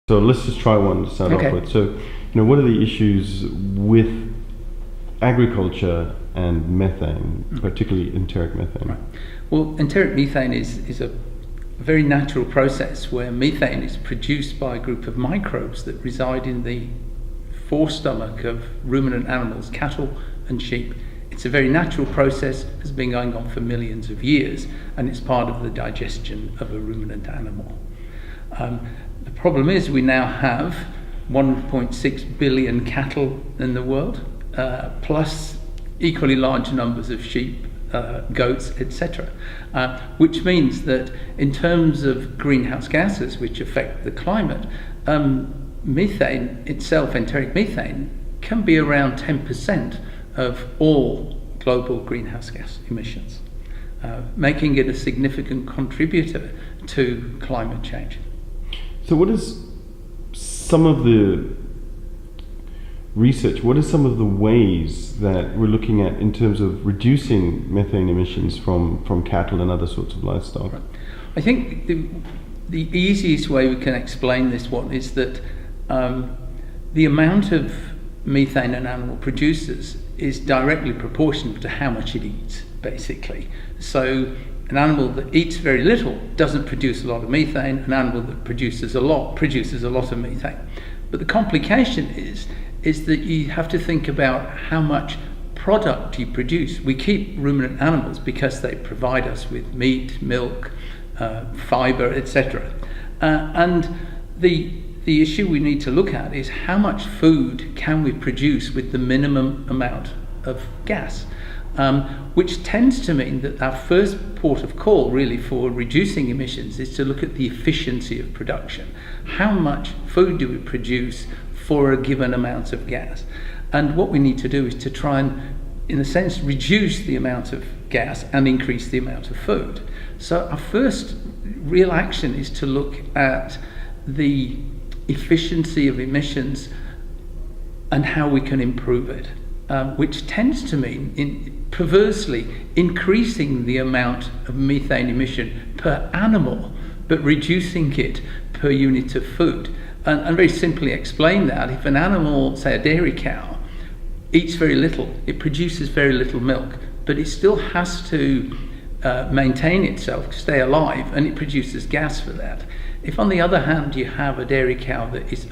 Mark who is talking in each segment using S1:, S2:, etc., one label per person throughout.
S1: So let's just try one to start off with. So, what are the issues with agriculture and methane, particularly enteric methane?
S2: Right. Well, enteric methane is a very natural process where methane is produced by a group of microbes that reside in the forestomach of ruminant animals, cattle and sheep. It's a very natural process, has been going on for millions of years, and it's part of the digestion of a ruminant animal. The problem is we now have 1.6 billion cattle in the world, plus equally large numbers of sheep, goats, etc. Which means that in terms of greenhouse gases which affect the climate, methane itself, enteric methane, can be around 10% of all global greenhouse gas emissions, making it a significant contributor to climate change.
S1: So what is some of the research, what are some of the ways that we're looking at in terms of reducing methane emissions from cattle and other sorts of livestock?
S2: Right. I think the easiest way we can explain this one is that the amount of methane an animal produces is directly proportional to how much it eats, basically. So an animal that eats very little doesn't produce a lot of methane. An animal that produces a lot of methane. But the complication is that you have to think about how much product you produce. We keep ruminant animals because they provide us with meat, milk, fibre, etc. And the issue we need to look at is how much food can we produce with the minimum amount of gas, which tends to mean that our first port of call really for reducing emissions is to look at the efficiency of production. How much food do we produce for a given amount of gas? And what we need to do is to try and, in a sense, reduce the amount of gas and increase the amount of food. So our first real action is to look at the efficiency of emissions and how we can improve it, which tends to mean, perversely, increasing the amount of methane emission per animal, but reducing it per unit of food. And very simply explain that, if an animal, say a dairy cow, eats very little, it produces very little milk, but it still has to maintain itself, stay alive, and it produces gas for that. If on the other hand you have a dairy cow that is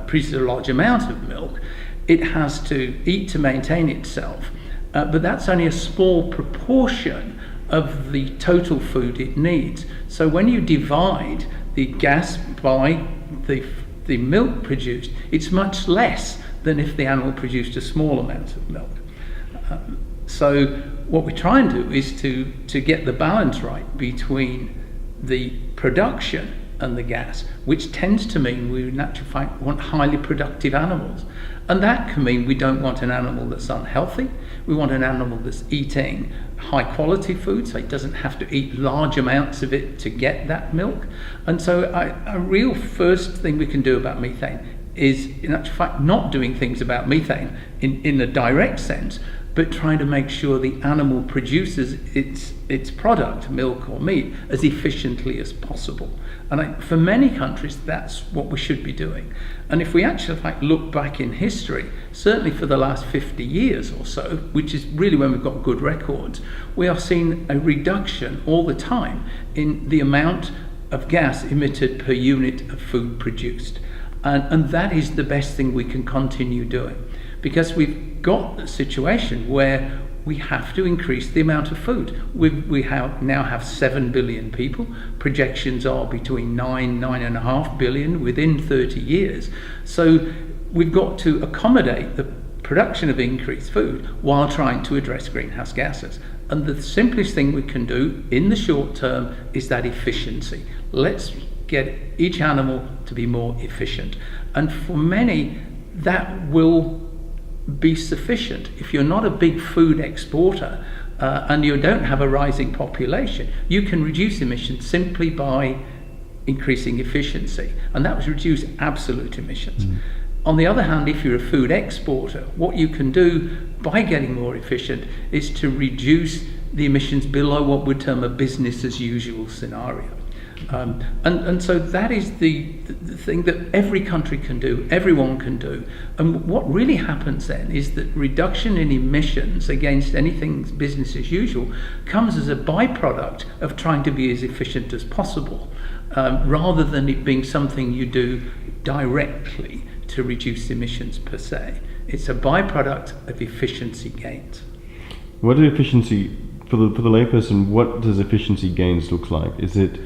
S2: produces a large amount of milk, it has to eat to maintain itself, but that's only a small proportion of the total food it needs. So when you divide the gas by the milk produced, it's much less than if the animal produced a small amount of milk. So what we try and do is to get the balance right between the production and the gas, which tends to mean we in actual fact want highly productive animals. And that can mean we don't want an animal that's unhealthy. We want an animal that's eating high quality food, so it doesn't have to eat large amounts of it to get that milk. And so a real first thing we can do about methane is, in actual fact, not doing things about methane in a direct sense, but trying to make sure the animal produces its product, milk or meat, as efficiently as possible. And for many countries, that's what we should be doing. And if we actually look back in history, certainly for the last 50 years or so, which is really when we've got good records, we are seeing a reduction all the time in the amount of gas emitted per unit of food produced. And that is the best thing we can continue doing, because we've got a situation where we have to increase the amount of food. We now have 7 billion people. Projections are between 9.5 billion within 30 years. So we've got to accommodate the production of increased food while trying to address greenhouse gases. And the simplest thing we can do in the short term is that efficiency. Let's get each animal to be more efficient. And for many, that will be sufficient. If you're not a big food exporter and you don't have a rising population, you can reduce emissions simply by increasing efficiency, and that would reduce absolute emissions. On the other hand, if you're a food exporter, what you can do by getting more efficient is to reduce the emissions below what we'd term a business as usual scenario. And so that is the thing that every country can do, everyone can do. And what really happens then is that reduction in emissions against anything business as usual comes as a byproduct of trying to be as efficient as possible, rather than it being something you do directly to reduce emissions per se. It's a byproduct of efficiency gains.
S1: What is efficiency, for the layperson, what does efficiency gains look like? Is it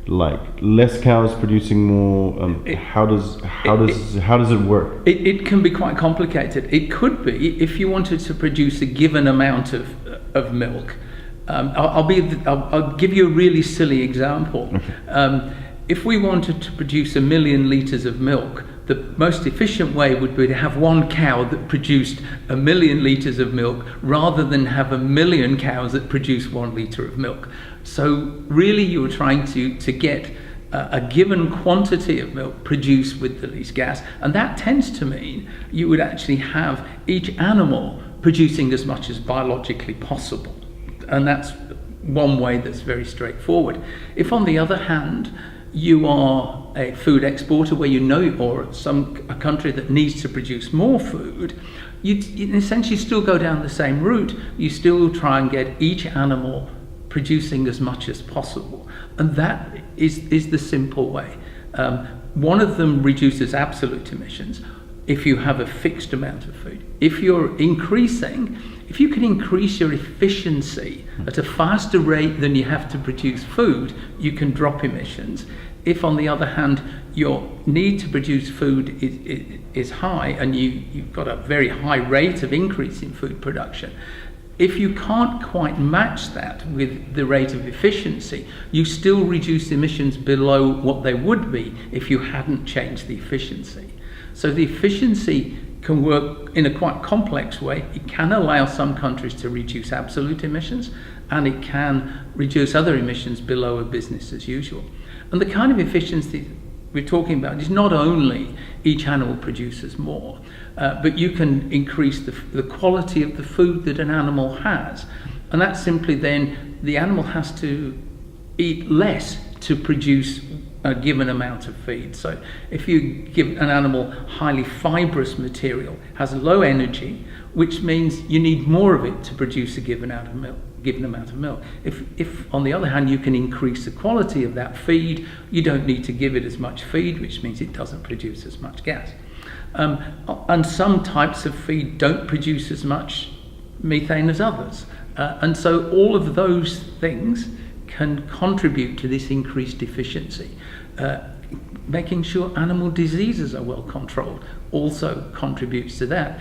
S1: like less cows producing more? How does it work?
S2: It can be quite complicated. It could be if you wanted to produce a given amount of milk. I'll give you a really silly example.
S1: Okay.
S2: If we wanted to produce 1 million litres of milk, the most efficient way would be to have one cow that produced 1 million litres of milk rather than have 1 million cows that produce 1 litre of milk. So really you were trying to get a given quantity of milk produced with the least gas, and that tends to mean you would actually have each animal producing as much as biologically possible. And that's one way that's very straightforward. If on the other hand you are a food exporter where or a country that needs to produce more food, you essentially still go down the same route. You still try and get each animal producing as much as possible, and that is the simple way. One of them reduces absolute emissions if you have a fixed amount of food. If you can increase your efficiency at a faster rate than you have to produce food, you can drop emissions. If, on the other hand, your need to produce food is high and you've got a very high rate of increase in food production, if you can't quite match that with the rate of efficiency, you still reduce emissions below what they would be if you hadn't changed the efficiency. So the efficiency can work in a quite complex way. It can allow some countries to reduce absolute emissions, and it can reduce other emissions below a business as usual. And the kind of efficiency we're talking about is not only each animal produces more, but you can increase the quality of the food that an animal has. And that's simply then the animal has to eat less to produce a given amount of feed. So if you give an animal highly fibrous material, has low energy, which means you need more of it to produce a given amount of milk. If on the other hand you can increase the quality of that feed, you don't need to give it as much feed, which means it doesn't produce as much gas. And some types of feed don't produce as much methane as others. And so all of those things can contribute to this increased efficiency. Making sure animal diseases are well controlled also contributes to that.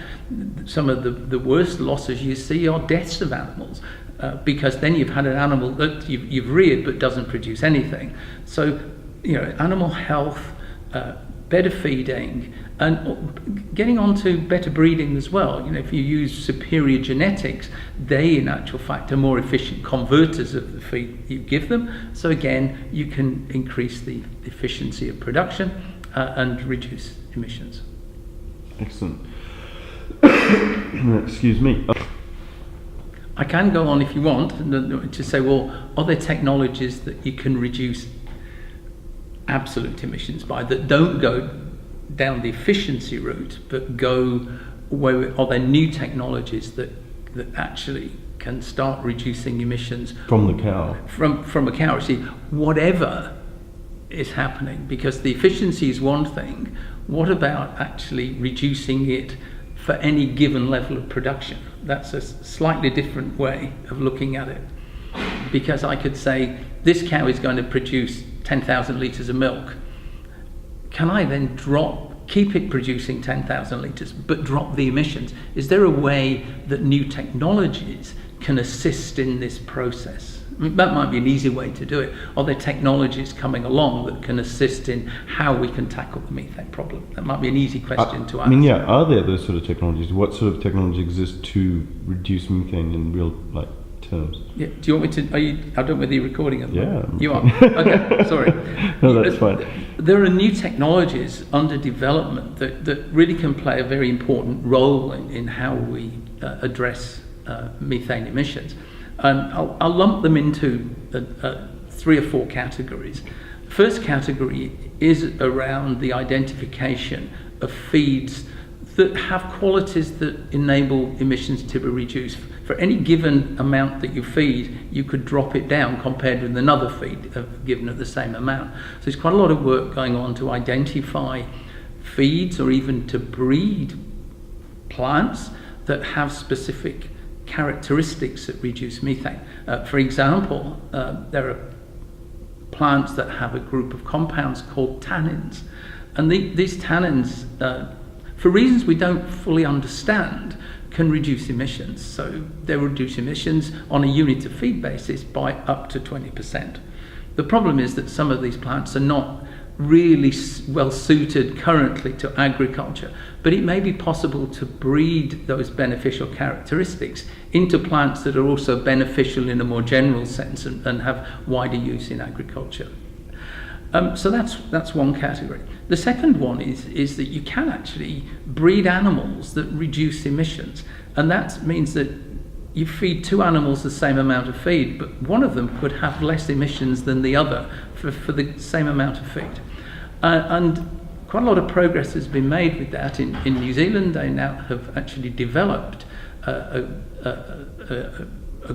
S2: Some of the worst losses you see are deaths of animals, because then you've had an animal that you've reared but doesn't produce anything. So, animal health, better feeding, and getting on to better breeding as well. If you use superior genetics, they in actual fact are more efficient converters of the feed you give them. So again, you can increase the efficiency of production and reduce emissions.
S1: Excellent. Excuse me.
S2: I can go on if you want to say, well, are there technologies that you can reduce absolute emissions by that don't go down the efficiency route, but go are there new technologies that actually can start reducing emissions
S1: from the cow?
S2: From a cow. See, whatever is happening, because the efficiency is one thing. What about actually reducing it for any given level of production? That's a slightly different way of looking at it, because I could say this cow is going to produce 10,000 litres of milk. Can I then keep it producing 10,000 litres, but drop the emissions? Is there a way that new technologies can assist in this process? That might be an easy way to do it. Are there technologies coming along that can assist in how we can tackle the methane problem? That might be an easy question to answer.
S1: Are there those sort of technologies? What sort of technology exists to reduce methane in real terms?
S2: Yeah. Do you want me to? I don't know whether you're recording it.
S1: Yeah.
S2: You are. Okay. Sorry.
S1: No, that's fine.
S2: There are new technologies under development that really can play a very important role in how we address methane emissions. And I'll lump them into 3 or 4 categories. First category is around the identification of feeds that have qualities that enable emissions to be reduced. For any given amount that you feed, you could drop it down compared with another feed given at the same amount. So there's quite a lot of work going on to identify feeds or even to breed plants that have specific characteristics that reduce methane. For example, there are plants that have a group of compounds called tannins. And these tannins, for reasons we don't fully understand, can reduce emissions. So they reduce emissions on a unit of feed basis by up to 20%. The problem is that some of these plants are not really well suited currently to agriculture, but it may be possible to breed those beneficial characteristics into plants that are also beneficial in a more general sense and have wider use in agriculture. So that's one category. The second one is that you can actually breed animals that reduce emissions, and that means that you feed two animals the same amount of feed, but one of them could have less emissions than the other for the same amount of feed. And quite a lot of progress has been made with that. In New Zealand, they now have actually developed a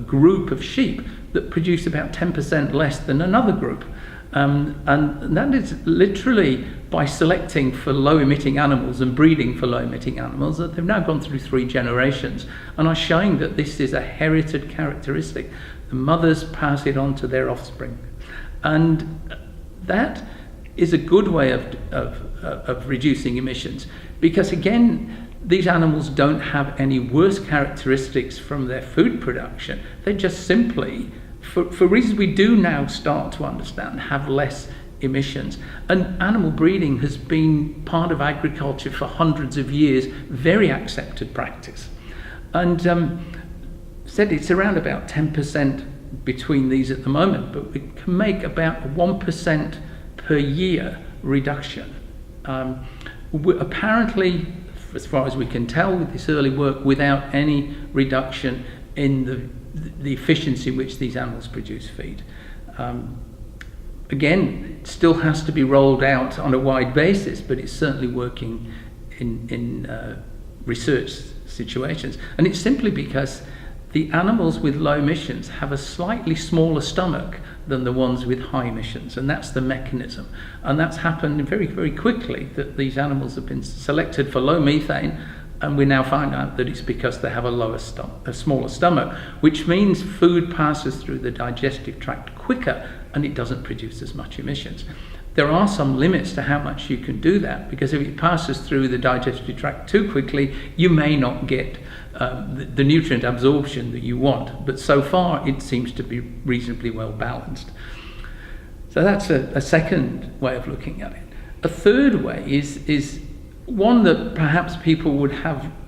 S2: group of sheep that produce about 10% less than another group. And that is literally by selecting for low-emitting animals and breeding for low-emitting animals. That they've now gone through 3 generations and are showing that this is a herited characteristic. The mothers pass it on to their offspring. And that is a good way of reducing emissions, because again, these animals don't have any worse characteristics from their food production. They just simply, for reasons we do now start to understand, have less emissions. And animal breeding has been part of agriculture for hundreds of years, very accepted practice. And said it's around about 10% between these at the moment, but we can make about 1% per year reduction. Apparently, as far as we can tell with this early work, without any reduction in the efficiency which these animals produce feed. Again, it still has to be rolled out on a wide basis, but it's certainly working in research situations. And it's simply because the animals with low emissions have a slightly smaller stomach than the ones with high emissions, and that's the mechanism. And that's happened very, very quickly, that these animals have been selected for low methane, and we now find out that it's because they have a smaller stomach, which means food passes through the digestive tract quicker and it doesn't produce as much emissions. There are some limits to how much you can do that, because if it passes through the digestive tract too quickly, you may not get the nutrient absorption that you want. But so far, it seems to be reasonably well balanced. So that's a second way of looking at it. A third way is one that perhaps people would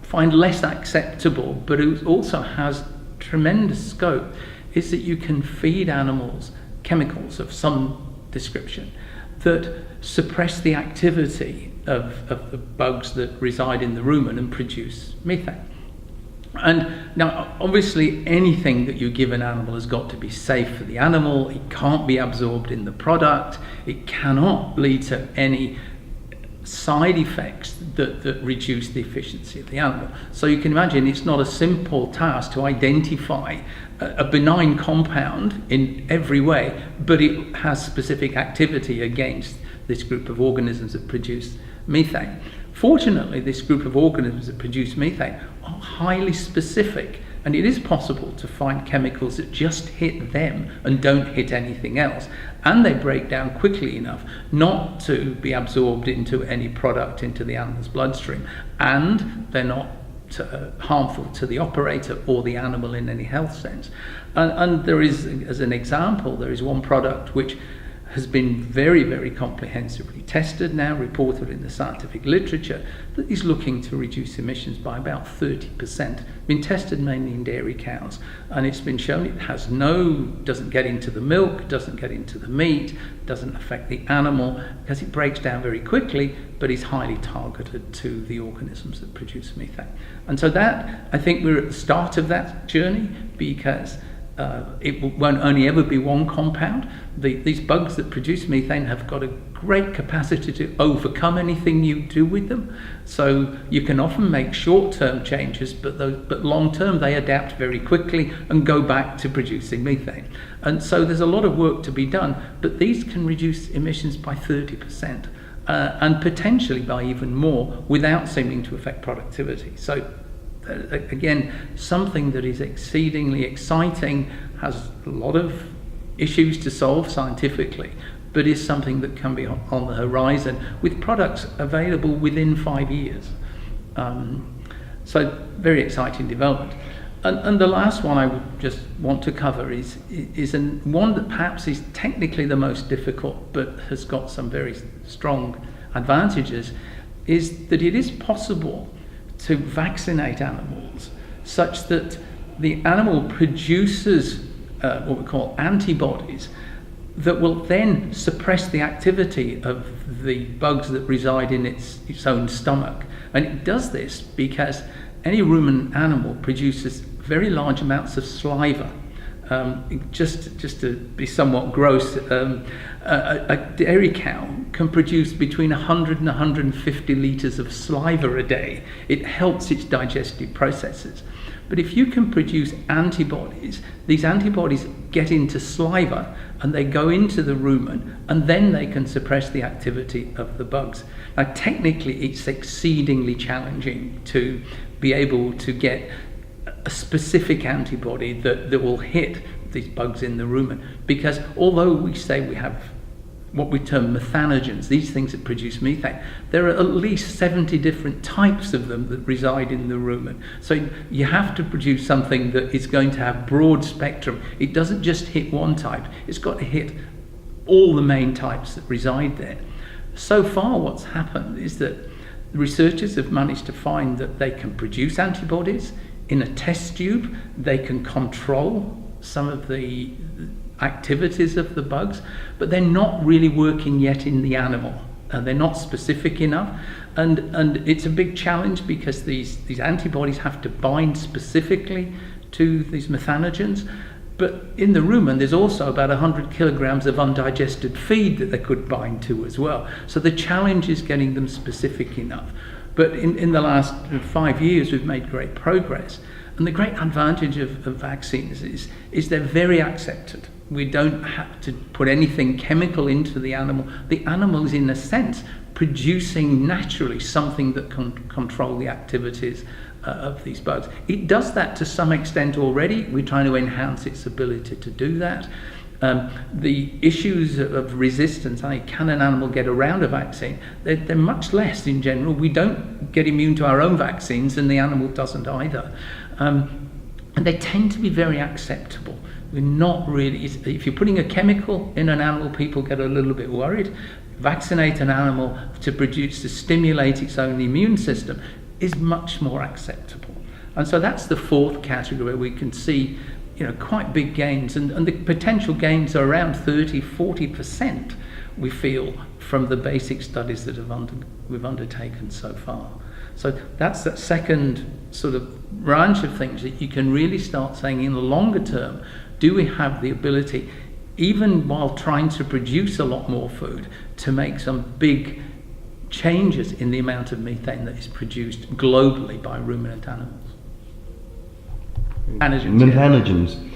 S2: find less acceptable, but it also has tremendous scope, is that you can feed animals chemicals of some description that suppress the activity of the bugs that reside in the rumen and produce methane. And now, obviously, anything that you give an animal has got to be safe for the animal. It can't be absorbed in the product. It cannot lead to any side effects that reduce the efficiency of the animal. So you can imagine it's not a simple task to identify a benign compound in every way, but it has specific activity against this group of organisms that produce methane. Fortunately, this group of organisms that produce methane are highly specific, and it is possible to find chemicals that just hit them and don't hit anything else. And they break down quickly enough not to be absorbed into any product into the animal's bloodstream. And they're not harmful to the operator or the animal in any health sense. And there is, as an example, there is one product which has been very, very comprehensively tested now, reported in the scientific literature, that is looking to reduce emissions by about 30%. Been tested mainly in dairy cows, and it's been shown it doesn't get into the milk, doesn't get into the meat, doesn't affect the animal, because it breaks down very quickly, but is highly targeted to the organisms that produce methane. And so that, I think we're at the start of that journey, because won't only ever be one compound. These bugs that produce methane have got a great capacity to overcome anything you do with them. So you can often make short-term changes, but long-term they adapt very quickly and go back to producing methane. And so there's a lot of work to be done, but these can reduce emissions by 30%. And potentially by even more without seeming to affect productivity. So again, something that is exceedingly exciting, has a lot of issues to solve scientifically, but is something that can be on the horizon with products available within 5 years. So very exciting development. And the last one I would just want to cover is one that perhaps is technically the most difficult, but has got some very strong advantages, is that it is possible to vaccinate animals such that the animal produces what we call antibodies that will then suppress the activity of the bugs that reside in its own stomach. And it does this because any ruminant animal produces very large amounts of saliva. Just to be somewhat gross, a dairy cow can produce between 100 and 150 litres of saliva a day. It helps its digestive processes. But if you can produce antibodies, these antibodies get into saliva and they go into the rumen, and then they can suppress the activity of the bugs. Now, technically, it's exceedingly challenging to be able to get a specific antibody that will hit these bugs in the rumen, because although we say we have what we term methanogens, these things that produce methane, there are at least 70 different types of them that reside in the rumen. So you have to produce something that is going to have broad spectrum. It doesn't just hit one type, it's got to hit all the main types that reside there. So far what's happened is that researchers have managed to find that they can produce antibodies in a test tube. They can control some of the activities of the bugs, but they're not really working yet in the animal. They're not specific enough, and it's a big challenge because these antibodies have to bind specifically to these methanogens. But in the rumen, there's also about 100 kilograms of undigested feed that they could bind to as well. So the challenge is getting them specific enough. But in the last 5 years, we've made great progress. And the great advantage of vaccines is they're very accepted. We don't have to put anything chemical into the animal. The animal is, in a sense, producing naturally something that can control the activities of these bugs. It does that to some extent already. We're trying to enhance its ability to do that. The issues of resistance, can an animal get around a vaccine? They're much less in general. We don't get immune to our own vaccines, and the animal doesn't either. And they tend to be very acceptable. We're not really, if you're putting a chemical in an animal, people get a little bit worried. Vaccinate an animal to stimulate its own immune system is much more acceptable. And so that's the fourth category where we can see quite big gains, and the potential gains are around 30-40%, we feel, from the basic studies that we've undertaken so far. So that's that second sort of branch of things that you can really start saying, in the longer term, do we have the ability, even while trying to produce a lot more food, to make some big changes in the amount of methane that is produced globally by ruminant animals?
S1: Methanogens.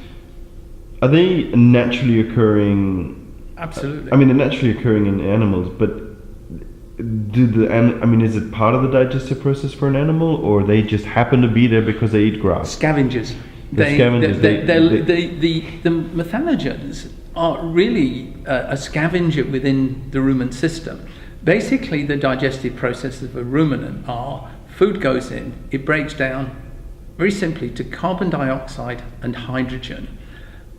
S1: Are they naturally occurring?
S2: Absolutely.
S1: They're naturally occurring in animals, but is it part of the digestive process for an animal, or they just happen to be there because they eat grass?
S2: Scavengers. The methanogens are really a scavenger within the rumen system. Basically, the digestive processes of a ruminant are: food goes in, it breaks down very simply to carbon dioxide and hydrogen.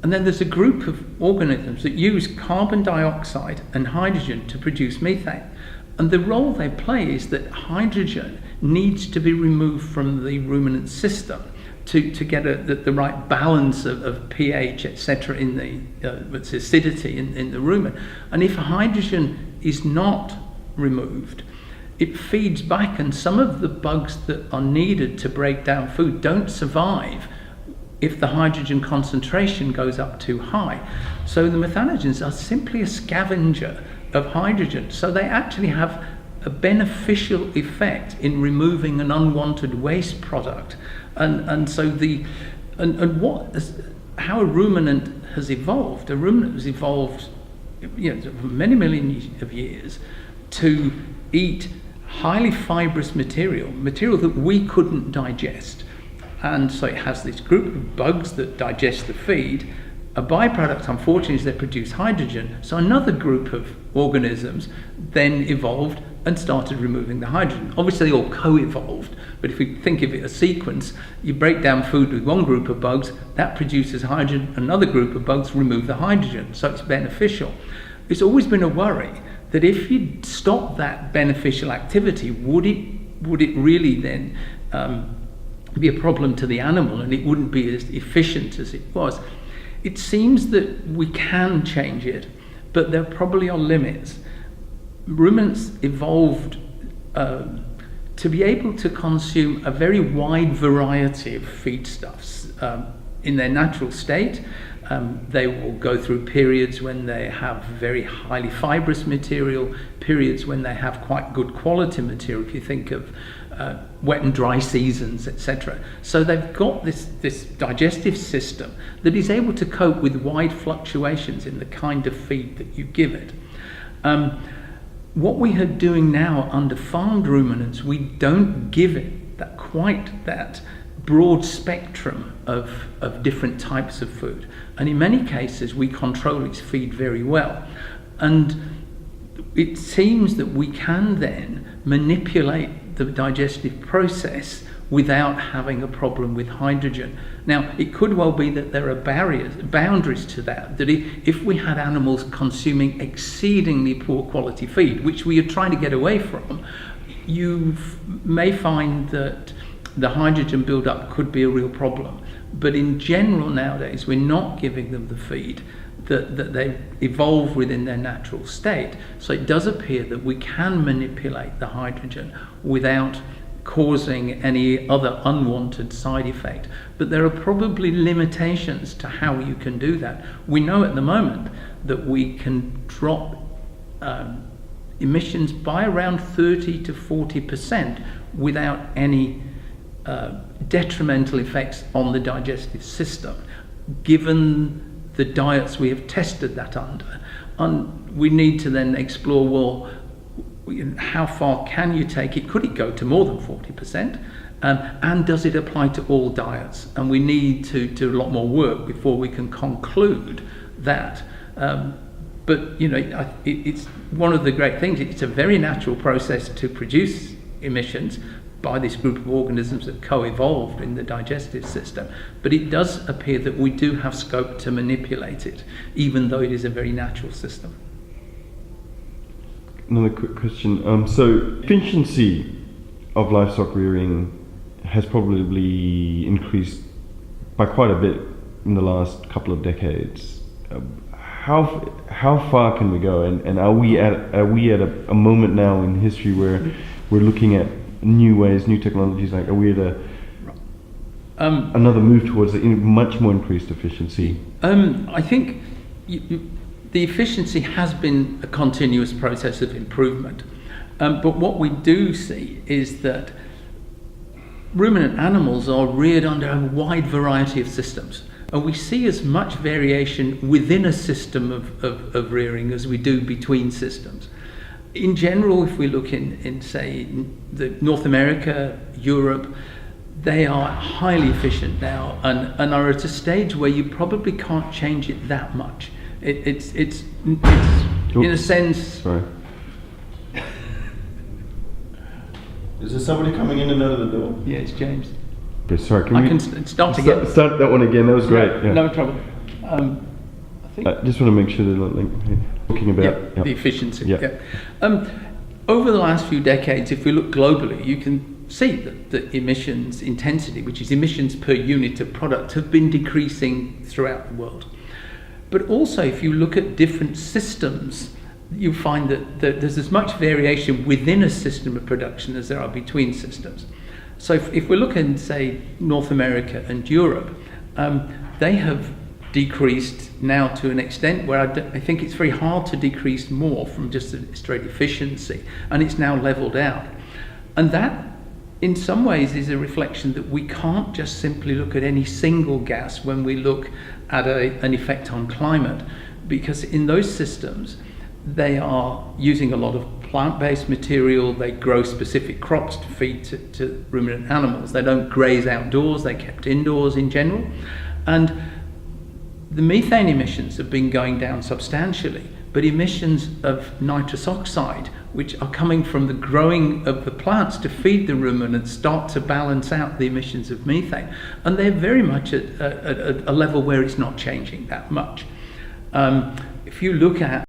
S2: And then there's a group of organisms that use carbon dioxide and hydrogen to produce methane. And the role they play is that hydrogen needs to be removed from the ruminant system to get the right balance of pH, etc., in the acidity in the rumen. And if hydrogen is not removed, it feeds back, and some of the bugs that are needed to break down food don't survive if the hydrogen concentration goes up too high. So the methanogens are simply a scavenger of hydrogen. So they actually have a beneficial effect in removing an unwanted waste product. How a ruminant has evolved. A ruminant has evolved, for many millions of years, to eat highly fibrous material that we couldn't digest. And so it has this group of bugs that digest the feed. A byproduct, unfortunately, is they produce hydrogen. So another group of organisms then evolved and started removing the hydrogen. Obviously, they all co-evolved, but if we think of it as a sequence, you break down food with one group of bugs, that produces hydrogen, another group of bugs remove the hydrogen, so it's beneficial. It's always been a worry that if you stop that beneficial activity, would it really then be a problem to the animal, and it wouldn't be as efficient as it was? It seems that we can change it, but there probably are limits. Ruminants evolved to be able to consume a very wide variety of feedstuffs in their natural state. They will go through periods when they have very highly fibrous material, periods when they have quite good quality material, if you think of wet and dry seasons, etc. So they've got this digestive system that is able to cope with wide fluctuations in the kind of feed that you give it. What we are doing now under farmed ruminants, we don't give it that broad spectrum of different types of food. And in many cases, we control its feed very well. And it seems that we can then manipulate the digestive process without having a problem with hydrogen. Now, it could well be that there are boundaries to that if we had animals consuming exceedingly poor quality feed, which we are trying to get away from, you may find that the hydrogen buildup could be a real problem. But in general nowadays, we're not giving them the feed that they evolve within their natural state. So it does appear that we can manipulate the hydrogen without causing any other unwanted side effect. But there are probably limitations to how you can do that. We know at the moment that we can drop emissions by around 30 to 40% without any detrimental effects on the digestive system, given the diets we have tested that under. And we need to then explore, well, how far can you take it? Could it go to more than 40%? And does it apply to all diets? And we need to do a lot more work before we can conclude that. But it's one of the great things. It's a very natural process to produce emissions by this group of organisms that co-evolved in the digestive system. But it does appear that we do have scope to manipulate it, even though it is a very natural system.
S1: Another quick question. So efficiency of livestock rearing has probably increased by quite a bit in the last couple of decades. How far can we go? And are we at a moment now in history where we're looking at new ways, new technologies? Like, are we at another move towards much more increased efficiency?
S2: I think the efficiency has been a continuous process of improvement. But what we do see is that ruminant animals are reared under a wide variety of systems. And we see as much variation within a system of rearing as we do between systems. In general, if we look in say, North America, Europe, they are highly efficient now and are at a stage where you probably can't change it that much. It's in a sense...
S1: Sorry. Is there somebody coming in and out of the door?
S2: Yeah, it's James.
S1: Okay, sorry,
S2: I can start again.
S1: Start that one again, that was great. Yeah.
S2: No trouble.
S1: I just want to make sure they're talking about
S2: the efficiency.
S1: Yeah.
S2: Over the last few decades, if we look globally, you can see that the emissions intensity, which is emissions per unit of product, have been decreasing throughout the world. But also, if you look at different systems, you find that there's as much variation within a system of production as there are between systems. So if we look in, say, North America and Europe, they have decreased now to an extent where I think it's very hard to decrease more from just a straight efficiency, and it's now leveled out. And that, in some ways, is a reflection that we can't just simply look at any single gas when we look at an effect on climate, because in those systems, they are using a lot of plant-based material. They grow specific crops to feed to ruminant animals. They don't graze outdoors, they're kept indoors in general. And the methane emissions have been going down substantially, but emissions of nitrous oxide, which are coming from the growing of the plants to feed the ruminants, start to balance out the emissions of methane. And they're very much at a level where it's not changing that much. If you look at